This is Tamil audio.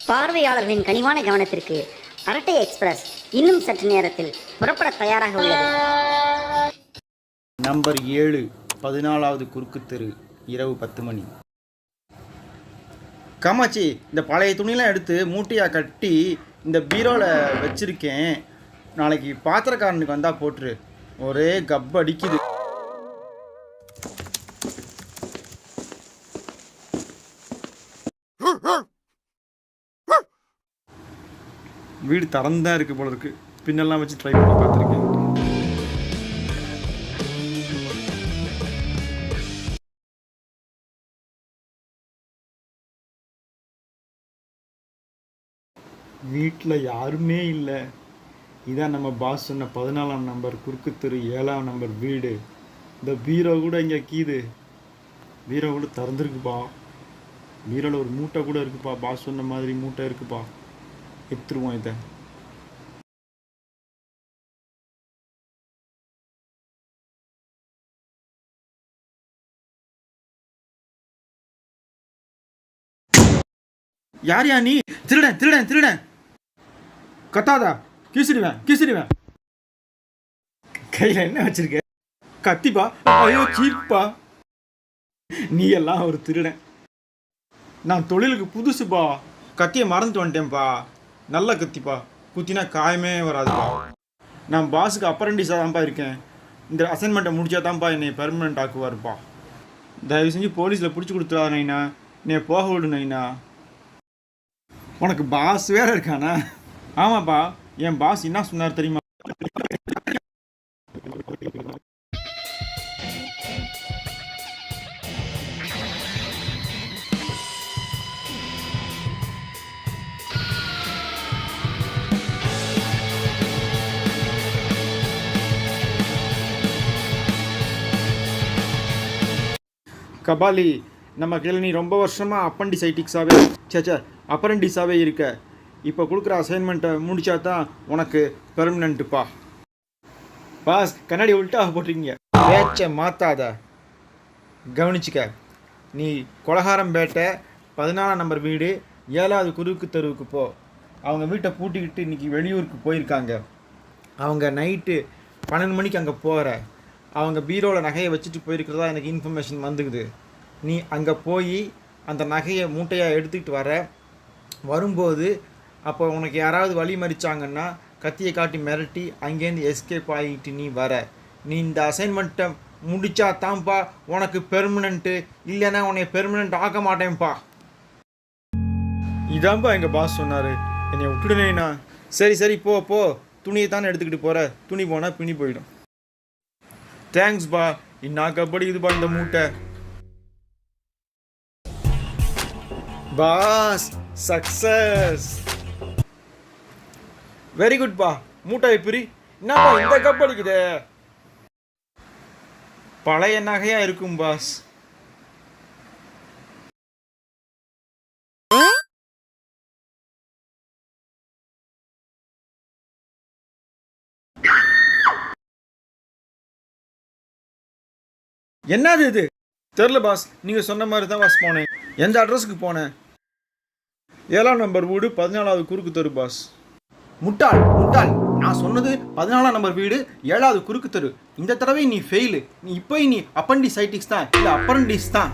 பார்வையாளர்களின் கனிவான கவனத்திற்கு அரட்டை எக்ஸ்பிரஸ் இன்னும் சற்று நேரத்தில் புறப்பட தயாராக உள்ளது. நம்பர் 7, 14வது குறுக்கு தெரு, இரவு 10 மணி. காமாட்சி, இந்த பழைய துணியெல்லாம் எடுத்து மூட்டையாக கட்டி இந்த பீரோவில் வச்சுருக்கேன். நாளைக்கு பாத்திரக்காரனுக்கு வந்தால் போட்டுரு. ஒரே கப் அடிக்குது. வீடு திறந்தான் இருக்குது போல இருக்குது. பின்னெல்லாம் வச்சு ட்ரை பண்ணி பார்த்துருக்கேன். வீட்டில் யாருமே இல்லை. இதான் நம்ம பாஸ் சொன்ன 14ஆம் நம்பர் குறுக்கு தெரு, 7ஆம் நம்பர் வீடு. இந்த பீரோ கூட இங்கே கீது. பீரோ கூட திறந்துருக்குப்பா. பீரோவில் ஒரு மூட்டை கூட இருக்குப்பா. பாஸ் சொன்ன மாதிரி மூட்டை இருக்குப்பா. எடுத்துருவோம் இதை. யார் யா நீ? திருடன் திருடன் திருடன்! கத்தாதா, கீசிடுவேன். கையில் என்ன வச்சிருக்க? கத்திப்பா. ஐயோ சீப்பா. நீ எல்லாம் ஒரு திருடன். நான் தொழிலுக்கு புதுசுப்பா. கத்தியை மறந்துட்டு வந்துட்டேன்ப்பா. நல்ல கத்திப்பா. குத்தினா காயமே வராதுப்பா. நான் பாஸுக்கு அப்ரண்டிஸாக தான்ப்பா இருக்கேன். இந்த அசைன்மெண்ட்டை முடிச்சா தான்ப்பா என்னை பெர்மனெண்ட் ஆக்குவாருப்பா. தயவு செஞ்சு போலீஸில் பிடிச்சி கொடுத்துடா நைனா. என்னை போக விடு நைனா. உனக்கு பாஸ் வேற இருக்கானா? ஆமாப்பா, என் பாஸ் என்ன சொன்னார் தெரியுமா? கபாலி, நம்ம கையில் நீ ரொம்ப வருஷமாக அப்பரண்டிஸாகவே இருக்க. இப்போ கொடுக்குற அசைன்மெண்ட்டை முடிச்சா தான் உனக்கு பெர்மனண்ட்டுப்பா. பாஸ், கண்ணாடி உள்ட்டாக போட்டிருக்கீங்க. பேச்சை மாற்றாத. கவனிச்சிக்க. நீ கொலகாரம்பேட்டை 14ஆம் நம்பர் வீடு, 7வது குறுக்கு தெருவுக்கு போ. அவங்க வீட்டை பூட்டிக்கிட்டு இன்றைக்கி வெளியூருக்கு போயிருக்காங்க. அவங்க நைட்டு 12 மணிக்கு அங்கே போகிற. அவங்க பீரோவில் நகையை வச்சுட்டு போயிருக்கிறதா எனக்கு இன்ஃபர்மேஷன் வந்துக்குது. நீ அங்கே போய் அந்த நகையை மூட்டையாக எடுத்துக்கிட்டு வர. வரும்போது அப்போ உனக்கு யாராவது வழி மறிச்சாங்கன்னா கத்தியை காட்டி மிரட்டி அங்கேருந்து எஸ்கேப் ஆகிட்டு நீ வர. நீ இந்த அசைன்மெண்ட்டை முடிச்சா தான்ப்பா உனக்கு பெர்மனண்ட்டு. இல்லைன்னா உன்னை பெர்மனண்ட் ஆக்க மாட்டேன்ப்பா. இதான்ப்பா எங்கள் பாஸ் சொன்னார். என்னை விட்டுடுனேண்ணா. சரி போ. துணியை தானே எடுத்துக்கிட்டு போகிற. துணி போனால் பின்னி போயிடும். தேங்க்ஸ் பா. இன்னும் கபடி இதுப்பா இந்த மூட்டை. Pass, success. வெரி குட் பா. மூட்டை பிரி. என்னப்பா இந்த கப் அடிக்குது? பழைய நகையா இருக்கும் பாஸ். என்னது இது? தெரியல பாஸ். நீங்க சொன்ன மாதிரி தான் பாஸ் போனேன். எந்த அட்ரஸுக்கு போனேன்? 7ஆம் நம்பர் வீடு, 14வது குறுக்கு தெரு பாஸ். முட்டாள். நான் சொன்னது 14ஆம் நம்பர் வீடு, 7வது குறுக்கு தெரு. இந்த தடவை நீ ஃபெயிலு. நீ அப்பண்டிசைட்டிக்ஸ் தான், இல்லை அப்பரண்டிஸ் தான்.